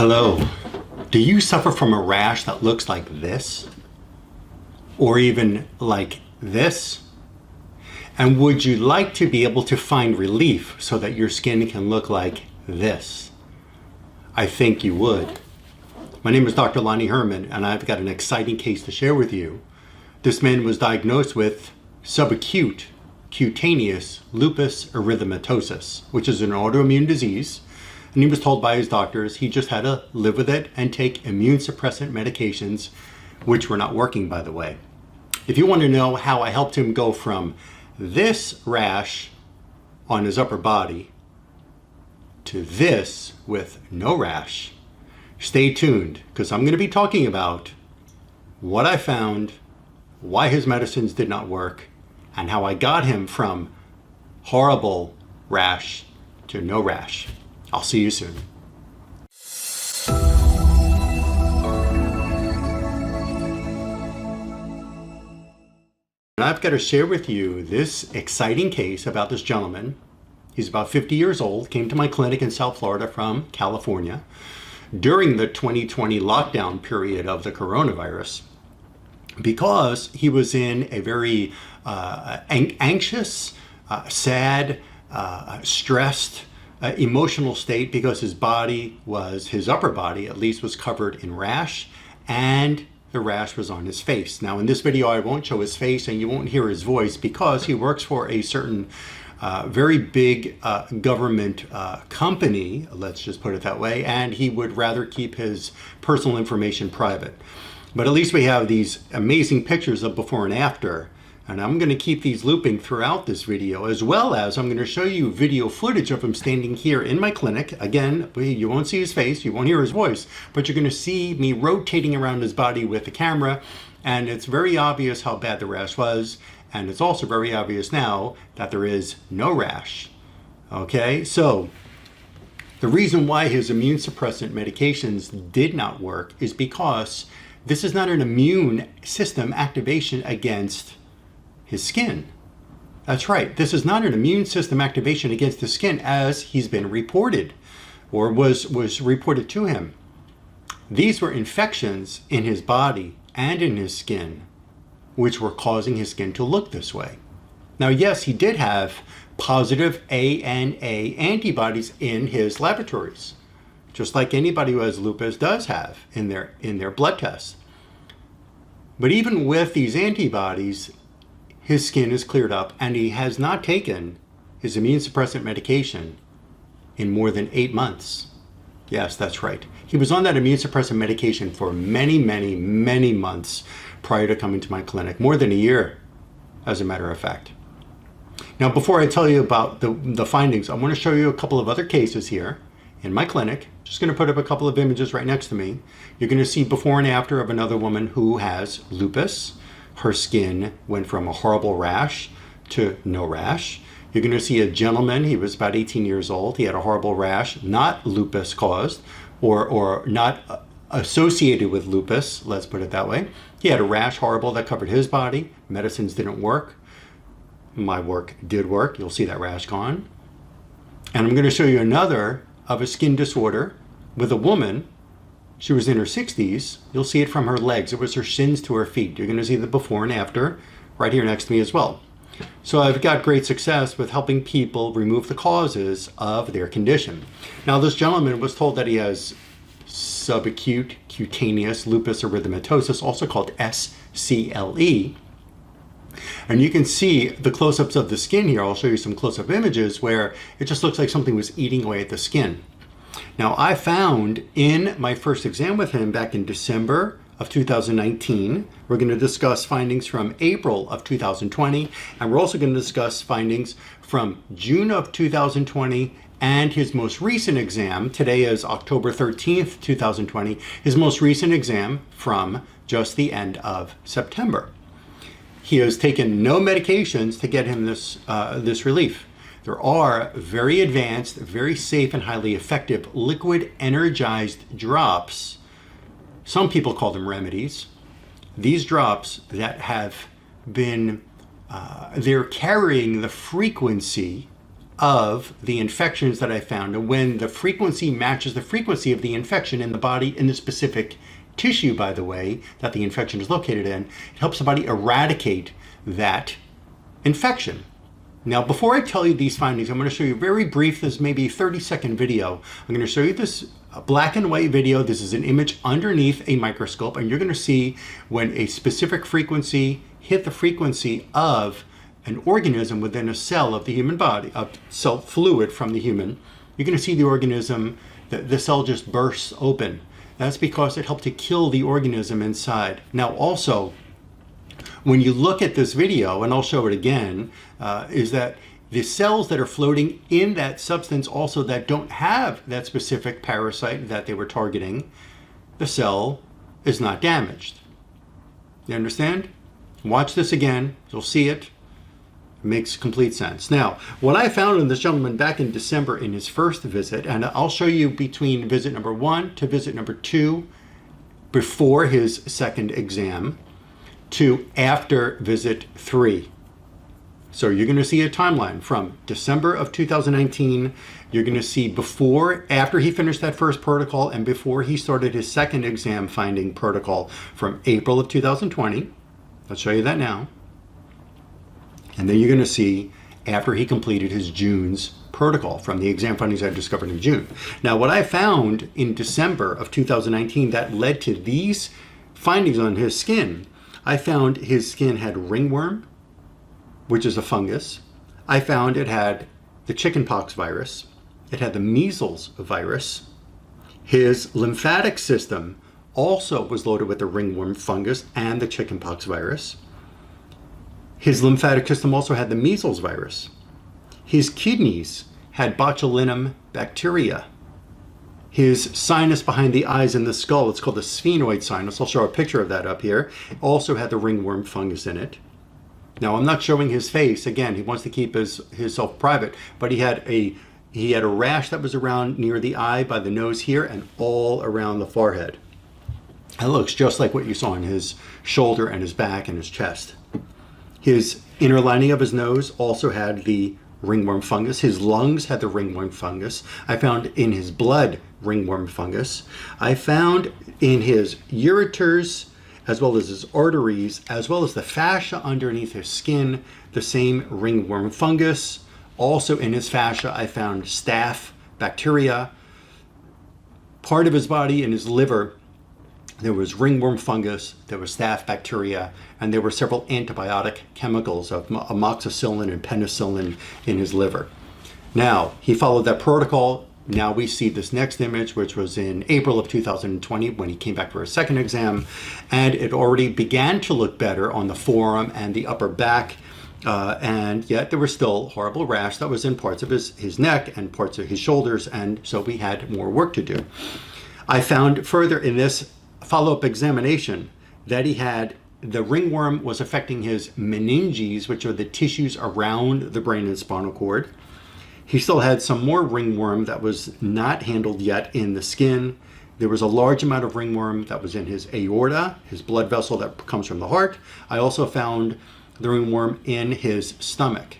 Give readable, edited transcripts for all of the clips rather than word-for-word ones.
Hello. Do you suffer from a rash that looks like this? Or even like this? And would you like to be able to find relief so that your skin can look like this? I think you would. My name is Dr. Lonnie Herman, and I've got an exciting case to share with you. This man was diagnosed with subacute cutaneous lupus erythematosus, which is an autoimmune disease. And he was told by his doctors he just had to live with it and take immune suppressant medications, which were not working, by the way. If you want to know how I helped him go from this rash on his upper body to this with no rash, stay tuned, because I'm going to be talking about what I found, why his medicines did not work, and how I got him from horrible rash to no rash. I'll see you soon. And I've got to share with you this exciting case about this gentleman. He's about 50 years old, came to my clinic in South Florida from California during the 2020 lockdown period of the coronavirus because he was in a very anxious, sad, stressed, emotional state because his upper body at least, was covered in rash, and the rash was on his face. Now in this video I won't show his face and you won't hear his voice because he works for a certain very big government company, let's just put it that way, and he would rather keep his personal information private. But at least we have these amazing pictures of before and after. And I'm going to keep these looping throughout this video, as well as I'm going to show you video footage of him standing here in my clinic. Again, you won't see his face, you won't hear his voice, but you're going to see me rotating around his body with the camera. And it's very obvious how bad the rash was. And it's also very obvious now that there is no rash. Okay, so the reason why his immune suppressant medications did not work is because this is not an immune system activation against his skin. That's right, this is not an immune system activation against the skin as he's been reported or was reported to him. These were infections in his body and in his skin which were causing his skin to look this way. Now yes, he did have positive ANA antibodies in his laboratories, just like anybody who has lupus does have in their blood tests. But even with these antibodies, his skin is cleared up, and he has not taken his immune suppressant medication in more than 8 months. Yes, that's right. He was on that immune suppressant medication for many, many, many months prior to coming to my clinic, more than a year, as a matter of fact. Now, before I tell you about the findings, I want to show you a couple of other cases here in my clinic. Just going to put up a couple of images right next to me. You're going to see before and after of another woman who has lupus. Her skin went from a horrible rash to no rash. You're going to see a gentleman, he was about 18 years old. He had a horrible rash, not lupus caused or not associated with lupus, let's put it that way. He had a rash, horrible, that covered his body. Medicines didn't work. My work did work. You'll see that rash gone. And I'm going to show you another of a skin disorder with a woman. She was in her 60s. You'll see it from her legs. It was her shins to her feet. You're going to see the before and after right here next to me as well. So I've got great success with helping people remove the causes of their condition. Now this gentleman was told that he has subacute cutaneous lupus erythematosus, also called SCLE. And you can see the close-ups of the skin here. I'll show you some close-up images where it just looks like something was eating away at the skin. Now, I found in my first exam with him back in December of 2019, we're going to discuss findings from April of 2020, and we're also going to discuss findings from June of 2020 and his most recent exam. Today is October 13th, 2020, his most recent exam from just the end of September. He has taken no medications to get him this relief. There are very advanced, very safe, and highly effective liquid energized drops. Some people call them remedies. These drops that have been, they're carrying the frequency of the infections that I found. And when the frequency matches the frequency of the infection in the body, in the specific tissue, by the way, that the infection is located in, it helps the body eradicate that infection. Now, before I tell you these findings, I'm going to show you very brief, this may be a 30-second video. I'm going to show you this black and white video. This is an image underneath a microscope, and you're going to see when a specific frequency hit the frequency of an organism within a cell of the human body, a cell fluid from the human, you're going to see the organism, the cell just bursts open. That's because it helped to kill the organism inside. Now also, when you look at this video, and I'll show it again, is that the cells that are floating in that substance also that don't have that specific parasite that they were targeting, the cell is not damaged. You understand? Watch this again, you'll see it. It makes complete sense. Now, what I found in this gentleman back in December in his first visit, and I'll show you between visit number 1 to visit number 2, before his second exam, to after visit 3. So you're going to see a timeline from December of 2019. You're going to see before, after he finished that first protocol, and before he started his second exam finding protocol from April of 2020. I'll show you that now. And then you're going to see after he completed his June's protocol from the exam findings I discovered in June. Now, what I found in December of 2019 that led to these findings on his skin, I found his skin had ringworm, which is a fungus. I found it had the chickenpox virus. It had the measles virus. His lymphatic system also was loaded with the ringworm fungus and the chickenpox virus. His lymphatic system also had the measles virus. His kidneys had botulinum bacteria. His sinus behind the eyes and the skull, it's called the sphenoid sinus. I'll show a picture of that up here. It also had the ringworm fungus in it. Now, I'm not showing his face. Again, he wants to keep himself private, but he had a rash that was around near the eye, by the nose here, and all around the forehead. It looks just like what you saw in his shoulder and his back and his chest. His inner lining of his nose also had the ringworm fungus. His lungs had the ringworm fungus. I found in his blood ringworm fungus. I found in his ureters, as well as his arteries, as well as the fascia underneath his skin, the same ringworm fungus. Also in his fascia, I found staph bacteria. Part of his body, in his liver, there was ringworm fungus, there was staph bacteria, and there were several antibiotic chemicals of amoxicillin and penicillin in his liver. Now, he followed that protocol. Now we see this next image, which was in April of 2020 when he came back for his second exam, and it already began to look better on the forearm and the upper back, and yet there was still horrible rash that was in parts of his neck and parts of his shoulders, and so we had more work to do. I found further in this follow-up examination that he had the ringworm was affecting his meninges, which are the tissues around the brain and spinal cord. He still had some more ringworm that was not handled yet in the skin. There was a large amount of ringworm that was in his aorta, his blood vessel that comes from the heart. I also found the ringworm in his stomach.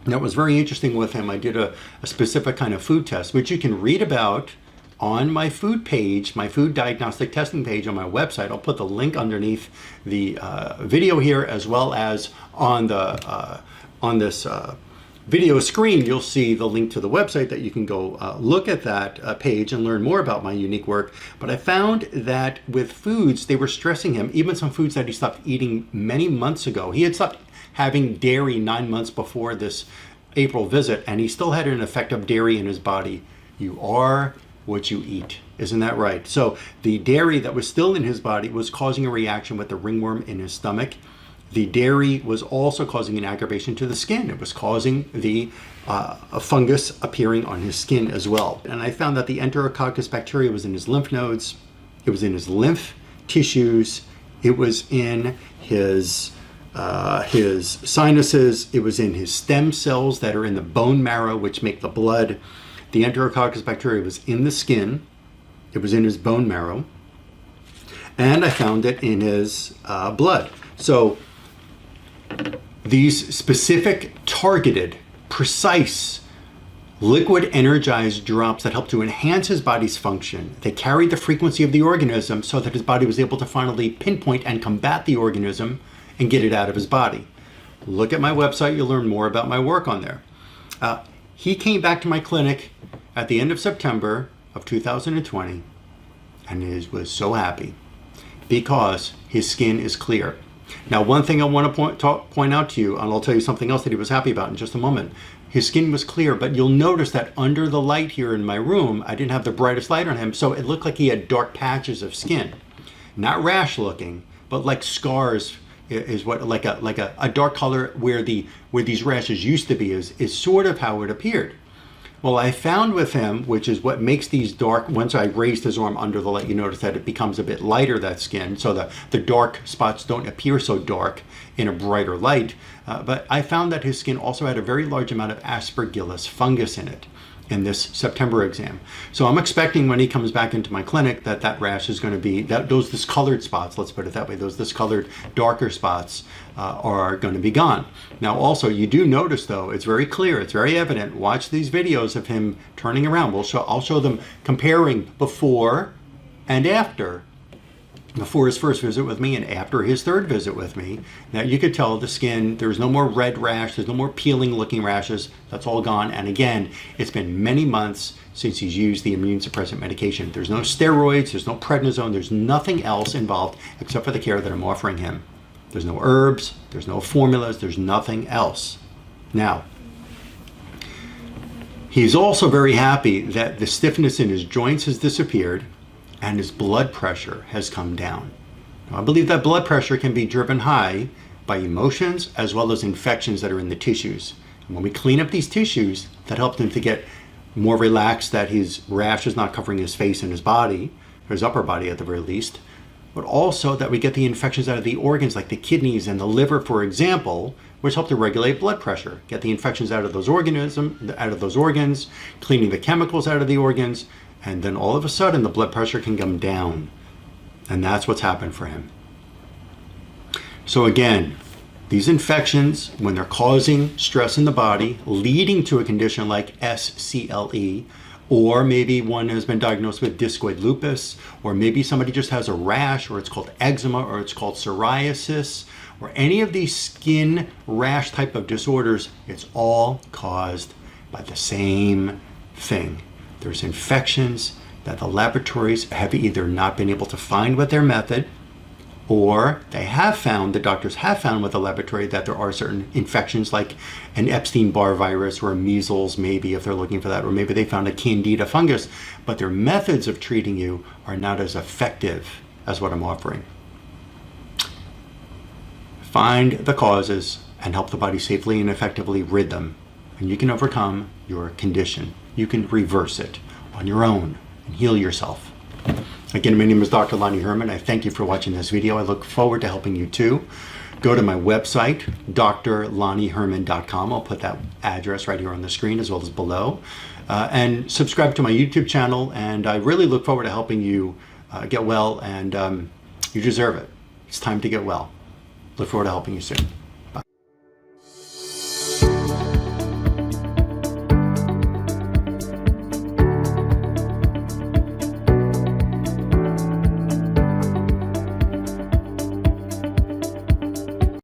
That was very interesting with him. I did a specific kind of food test, which you can read about on my food page, my food diagnostic testing page on my website. I'll put the link underneath the video here, as well as on the on this video screen. You'll see the link to the website that you can go look at that page and learn more about my unique work. But I found that with foods, they were stressing him, even some foods that he stopped eating many months ago. He had stopped having dairy 9 months before this April visit, and he still had an effect of dairy in his body. You are what you eat. Isn't that right? So the dairy that was still in his body was causing a reaction with the ringworm in his stomach. The dairy was also causing an aggravation to the skin. It was causing the a fungus appearing on his skin as well. And I found that the Enterococcus bacteria was in his lymph nodes. It was in his lymph tissues. It was in his sinuses. It was in his stem cells that are in the bone marrow, which make the blood. The Enterococcus bacteria was in the skin. It was in his bone marrow. And I found it in his blood. So these specific targeted precise, liquid energized drops that help to enhance his body's function. They carried the frequency of the organism so that his body was able to finally pinpoint and combat the organism and get it out of his body. Look at my website, you'll learn more about my work on there. He came back to my clinic at the end of September of 2020 and was so happy because his skin is clear. Now, one thing I want to point out to you, and I'll tell you something else that he was happy about in just a moment. His skin was clear, but you'll notice that under the light here in my room, I didn't have the brightest light on him, so it looked like he had dark patches of skin. Not rash looking, but like scars is what, like a dark color where these rashes used to be is sort of how it appeared. Well, I found with him, which is what makes these dark, once I raised his arm under the light, you notice that it becomes a bit lighter, that skin, so the dark spots don't appear so dark in a brighter light. But I found that his skin also had a very large amount of aspergillus fungus in it in this September exam. So I'm expecting when he comes back into my clinic that rash is going to be, those discolored spots, let's put it that way, those discolored darker spots are going to be gone. Now also, you do notice though, it's very clear, it's very evident. Watch these videos of him turning around. I'll show them comparing before and after. Before his first visit with me and after his third visit with me. Now you could tell the skin, there's no more red rash, there's no more peeling looking rashes, that's all gone. And again, it's been many months since he's used the immune suppressant medication. There's no steroids, there's no prednisone, there's nothing else involved except for the care that I'm offering him. There's no herbs, there's no formulas, there's nothing else. Now, he's also very happy that the stiffness in his joints has disappeared and his blood pressure has come down. Now, I believe that blood pressure can be driven high by emotions as well as infections that are in the tissues. And when we clean up these tissues, that helps him to get more relaxed, that his rash is not covering his face and his body, or his upper body at the very least, but also that we get the infections out of the organs like the kidneys and the liver, for example, which help to regulate blood pressure, get the infections out of those organs, cleaning the chemicals out of the organs, and then all of a sudden the blood pressure can come down. And that's what's happened for him. So again, these infections, when they're causing stress in the body, leading to a condition like SCLE, or maybe one has been diagnosed with discoid lupus, or maybe somebody just has a rash, or it's called eczema, or it's called psoriasis, or any of these skin rash type of disorders, it's all caused by the same thing. There's infections that the laboratories have either not been able to find with their method, or the doctors have found with the laboratory that there are certain infections like an Epstein-Barr virus or a measles, maybe if they're looking for that, or maybe they found a candida fungus, but their methods of treating you are not as effective as what I'm offering. Find the causes and help the body safely and effectively rid them, and you can overcome your condition. You can reverse it on your own and heal yourself. Again, my name is Dr. Lonnie Herman. I thank you for watching this video. I look forward to helping you too. Go to my website, drlonnieherman.com. I'll put that address right here on the screen as well as below. And subscribe to my YouTube channel. And I really look forward to helping you get well, and you deserve it. It's time to get well. Look forward to helping you soon.